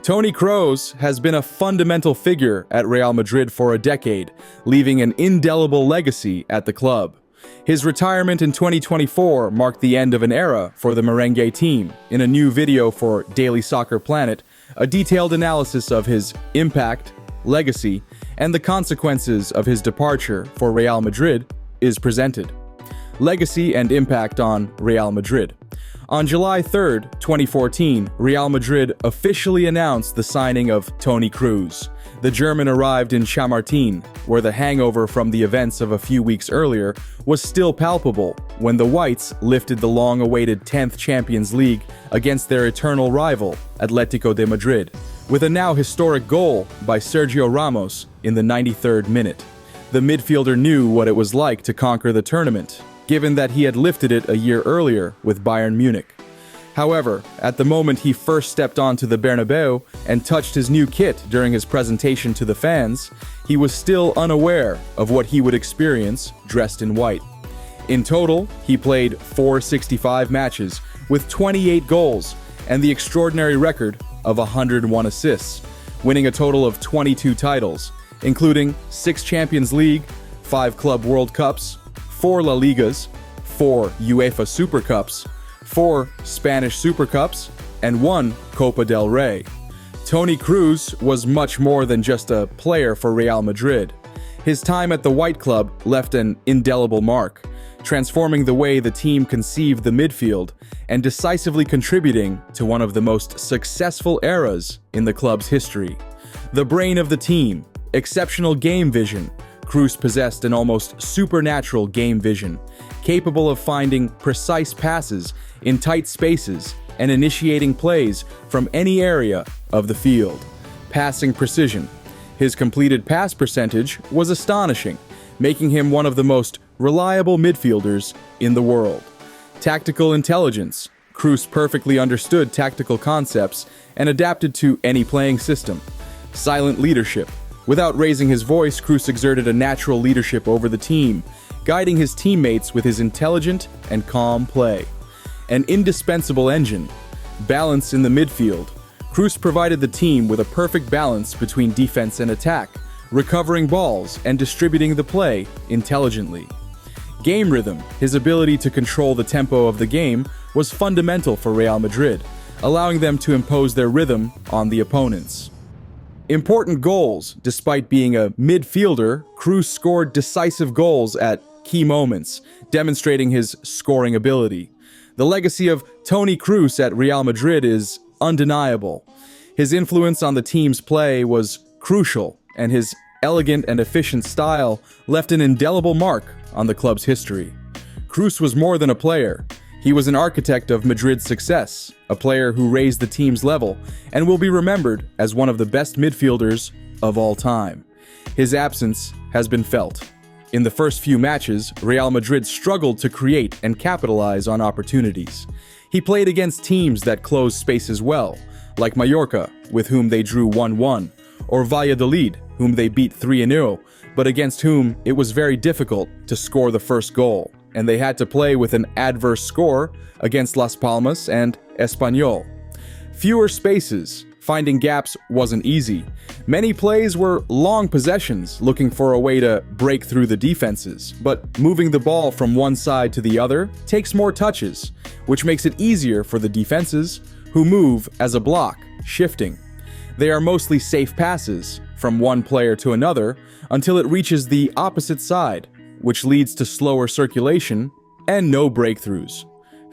Toni Kroos has been a fundamental figure at Real Madrid for a decade, leaving an indelible legacy at the club. His retirement in 2024 marked the end of an era for the merengue team. In a new video for Daily Soccer Planet, a detailed analysis of his impact, legacy, and the consequences of his departure for Real Madrid is presented. Legacy and impact on Real Madrid. On July 3, 2014, Real Madrid officially announced the signing of Toni Kroos. The German arrived in Chamartín, where the hangover from the events of a few weeks earlier was still palpable when the Whites lifted the long-awaited 10th Champions League against their eternal rival, Atletico de Madrid, with a now historic goal by Sergio Ramos in the 93rd minute. The midfielder knew what it was like to conquer the tournament, given that he had lifted it a year earlier with Bayern Munich. However, at the moment he first stepped onto the Bernabeu and touched his new kit during his presentation to the fans, he was still unaware of what he would experience dressed in white. In total, he played 465 matches with 28 goals and the extraordinary record of 101 assists, winning a total of 22 titles, including 6 Champions League, 5 Club World Cups, 4 La Ligas, 4 UEFA Super Cups, 4 Spanish Super Cups, and 1 Copa del Rey. Toni Kroos was much more than just a player for Real Madrid. His time at the White Club left an indelible mark, transforming the way the team conceived the midfield and decisively contributing to one of the most successful eras in the club's history. The brain of the team, exceptional game vision. Kroos possessed an almost supernatural game vision, capable of finding precise passes in tight spaces and initiating plays from any area of the field. Passing precision. His completed pass percentage was astonishing, making him one of the most reliable midfielders in the world. Tactical intelligence. Kroos perfectly understood tactical concepts and adapted to any playing system. Silent leadership. Without raising his voice, Kroos exerted a natural leadership over the team, guiding his teammates with his intelligent and calm play. An indispensable engine. Balance in the midfield. Kroos provided the team with a perfect balance between defense and attack, recovering balls and distributing the play intelligently. Game rhythm. His ability to control the tempo of the game was fundamental for Real Madrid, allowing them to impose their rhythm on the opponents. Important goals. Despite being a midfielder, Kroos scored decisive goals at key moments, demonstrating his scoring ability. The legacy of Toni Kroos at Real Madrid is undeniable. His influence on the team's play was crucial, and his elegant and efficient style left an indelible mark on the club's history. Kroos was more than a player. He was an architect of Madrid's success, a player who raised the team's level, and will be remembered as one of the best midfielders of all time. His absence has been felt. In the first few matches, Real Madrid struggled to create and capitalize on opportunities. He played against teams that closed spaces well, like Mallorca, with whom they drew 1-1, or Valladolid, whom they beat 3-0, but against whom it was very difficult to score the first goal, and they had to play with an adverse score against Las Palmas and Espanyol. Fewer spaces. Finding gaps wasn't easy. Many plays were long possessions, looking for a way to break through the defenses, but moving the ball from one side to the other takes more touches, which makes it easier for the defenses, who move as a block, shifting. They are mostly safe passes, from one player to another, until it reaches the opposite side, which leads to slower circulation and no breakthroughs.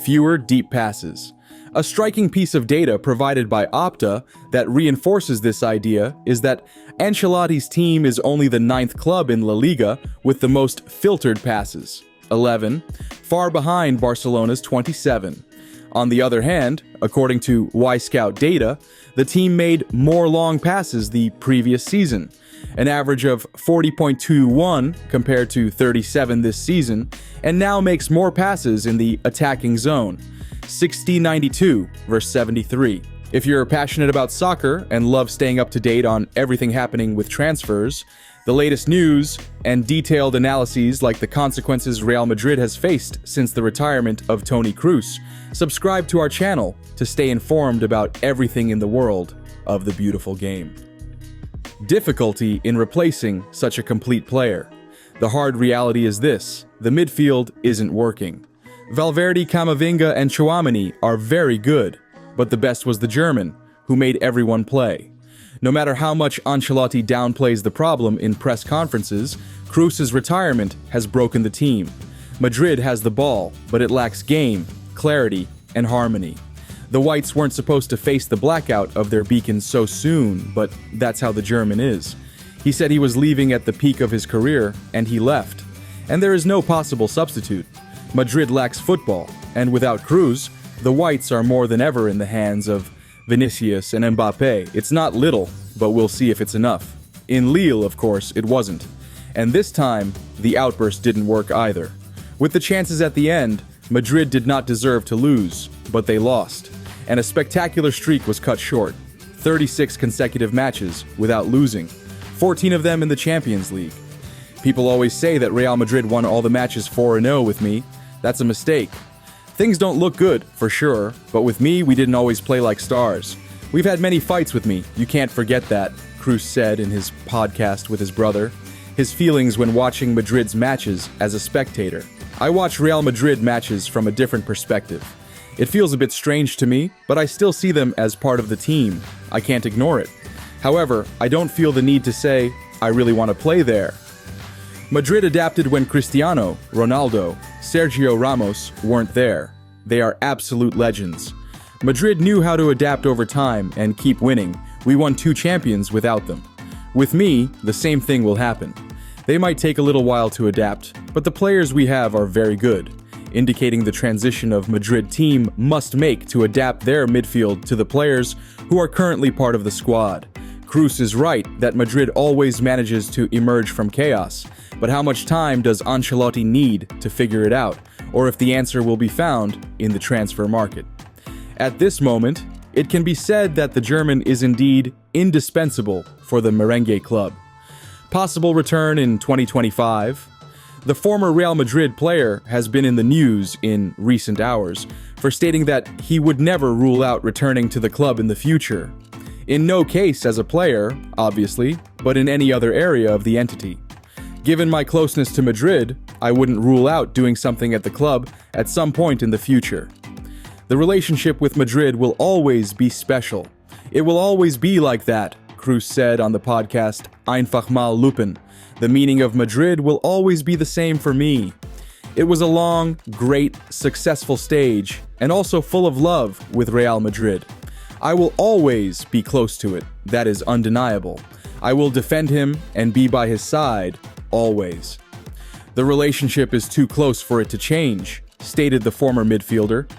Fewer deep passes. A striking piece of data provided by Opta that reinforces this idea is that Ancelotti's team is only the 9th club in La Liga with the most filtered passes, 11, far behind Barcelona's 27. On the other hand, according to Scout data, the team made more long passes the previous season, an average of 40.21 compared to 37 this season, and now makes more passes in the attacking zone, 60-92 versus 73. If you're passionate about soccer and love staying up to date on everything happening with transfers, the latest news, and detailed analyses like the consequences Real Madrid has faced since the retirement of Toni Kroos, subscribe to our channel to stay informed about everything in the world of the beautiful game. Difficulty in replacing such a complete player. The hard reality is this: the midfield isn't working. Valverde, Camavinga, and Tchouaméni are very good, but the best was the German, who made everyone play. No matter how much Ancelotti downplays the problem in press conferences, Kroos's retirement has broken the team. Madrid has the ball, but it lacks game, clarity, and harmony. The Whites weren't supposed to face the blackout of their beacon so soon, but that's how the German is. He said he was leaving at the peak of his career, and he left. And there is no possible substitute. Madrid lacks football, and without Kroos, the Whites are more than ever in the hands of Vinicius and Mbappe. It's not little, but we'll see if it's enough. In Lille, of course, it wasn't. And this time, the outburst didn't work either. With the chances at the end, Madrid did not deserve to lose, but they lost. And a spectacular streak was cut short. 36 consecutive matches without losing, 14 of them in the Champions League. People always say that Real Madrid won all the matches 4-0 with me. That's a mistake. Things don't look good, for sure, but with me, we didn't always play like stars. We've had many fights with me, you can't forget that, Kroos said in his podcast with his brother. His feelings when watching Madrid's matches as a spectator. I watch Real Madrid matches from a different perspective. It feels a bit strange to me, but I still see them as part of the team. I can't ignore it. However, I don't feel the need to say, I really want to play there. Madrid adapted when Cristiano, Ronaldo, Sergio Ramos weren't there. They are absolute legends. Madrid knew how to adapt over time and keep winning. We won 2 champions without them. With me, the same thing will happen. They might take a little while to adapt, but the players we have are very good, indicating the transition of Madrid team must make to adapt their midfield to the players who are currently part of the squad. Kroos is right that Madrid always manages to emerge from chaos, but how much time does Ancelotti need to figure it out, or if the answer will be found in the transfer market? At this moment, it can be said that the German is indeed indispensable for the merengue club. Possible return in 2025. The former Real Madrid player has been in the news in recent hours for stating that he would never rule out returning to the club in the future. In no case as a player, obviously, but in any other area of the entity. Given my closeness to Madrid, I wouldn't rule out doing something at the club at some point in the future. The relationship with Madrid will always be special. It will always be like that, Kroos said on the podcast Einfach mal Lupen. The meaning of Madrid will always be the same for me. It was a long, great, successful stage, and also full of love with Real Madrid. I will always be close to it, that is undeniable. I will defend him and be by his side, always. The relationship is too close for it to change, stated the former midfielder.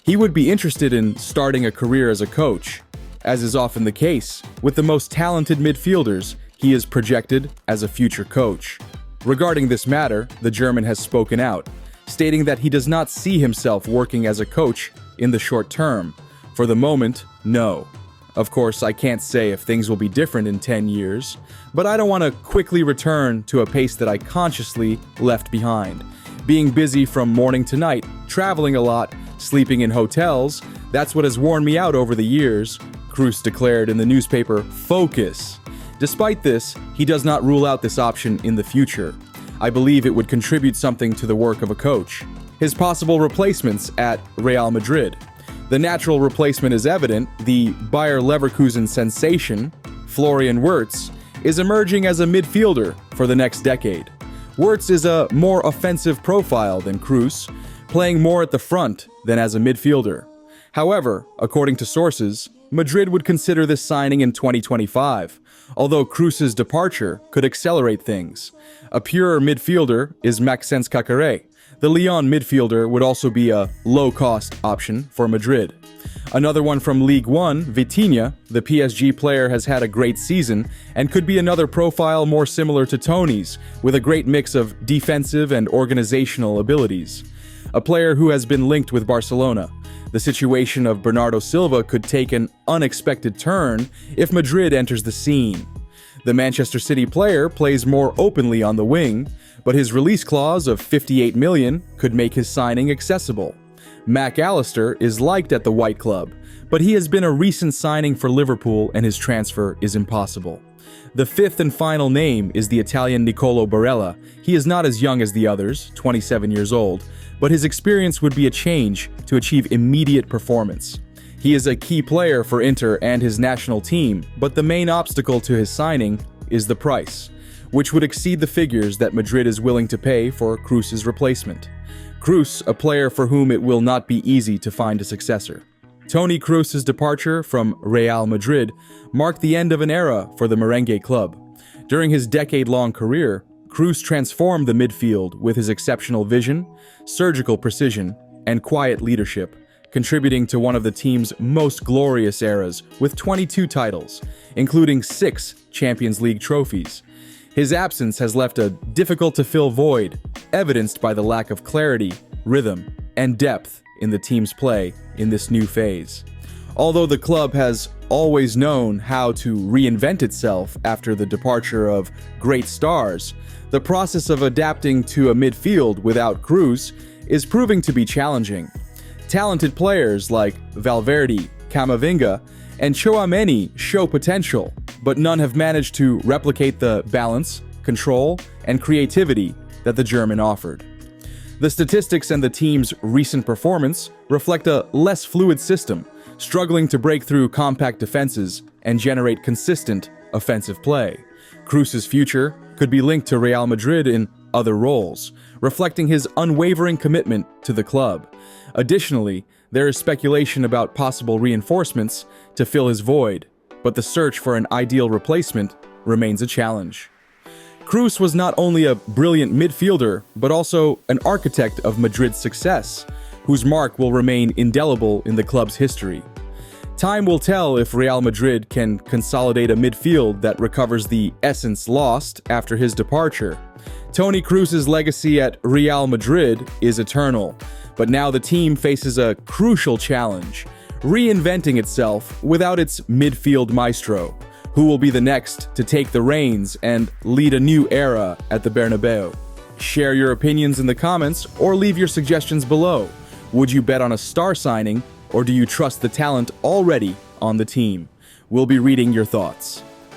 He would be interested in starting a career as a coach. As is often the case, with the most talented midfielders, he is projected as a future coach. Regarding this matter, the German has spoken out, stating that he does not see himself working as a coach in the short term. For the moment, no. Of course, I can't say if things will be different in 10 years, but I don't want to quickly return to a pace that I consciously left behind. Being busy from morning to night, traveling a lot, sleeping in hotels, that's what has worn me out over the years, Kroos declared in the newspaper Focus. Despite this, he does not rule out this option in the future. I believe it would contribute something to the work of a coach. His possible replacements at Real Madrid. The natural replacement is evident. The Bayer Leverkusen sensation, Florian Wirtz, is emerging as a midfielder for the next decade. Wirtz is a more offensive profile than Kroos, playing more at the front than as a midfielder. However, according to sources, Madrid would consider this signing in 2025, although Kroos's departure could accelerate things. A pure midfielder is Maxence Caqueret. The Lyon midfielder would also be a low-cost option for Madrid. Another one from Ligue 1, Vitinha, the PSG player has had a great season and could be another profile more similar to Toni's, with a great mix of defensive and organizational abilities. A player who has been linked with Barcelona. The situation of Bernardo Silva could take an unexpected turn if Madrid enters the scene. The Manchester City player plays more openly on the wing, but his release clause of 58 million could make his signing accessible. Mac Allister is liked at the White Club, but he has been a recent signing for Liverpool and his transfer is impossible. The fifth and final name is the Italian Nicolo Barella. He is not as young as the others, 27 years old, but his experience would be a change to achieve immediate performance. He is a key player for Inter and his national team, but the main obstacle to his signing is the price, which would exceed the figures that Madrid is willing to pay for Kroos' replacement. Kroos, a player for whom it will not be easy to find a successor. Toni Kroos' departure from Real Madrid marked the end of an era for the merengue club. During his decade-long career, Kroos transformed the midfield with his exceptional vision, surgical precision, and quiet leadership, contributing to one of the team's most glorious eras with 22 titles, including 6 Champions League trophies. His absence has left a difficult-to-fill void, evidenced by the lack of clarity, rhythm, and depth in the team's play in this new phase. Although the club has always known how to reinvent itself after the departure of great stars, the process of adapting to a midfield without Kroos is proving to be challenging. Talented players like Valverde, Camavinga, and Tchouaméni show potential, but none have managed to replicate the balance, control, and creativity that the German offered. The statistics and the team's recent performance reflect a less fluid system, struggling to break through compact defenses and generate consistent offensive play. Kroos' future could be linked to Real Madrid in other roles, reflecting his unwavering commitment to the club. Additionally, there is speculation about possible reinforcements to fill his void, but the search for an ideal replacement remains a challenge. Kroos was not only a brilliant midfielder, but also an architect of Madrid's success, whose mark will remain indelible in the club's history. Time will tell if Real Madrid can consolidate a midfield that recovers the essence lost after his departure. Toni Kroos' legacy at Real Madrid is eternal, but now the team faces a crucial challenge, reinventing itself without its midfield maestro. Who will be the next to take the reins and lead a new era at the Bernabeu? Share your opinions in the comments or leave your suggestions below. Would you bet on a star signing, or do you trust the talent already on the team? We'll be reading your thoughts.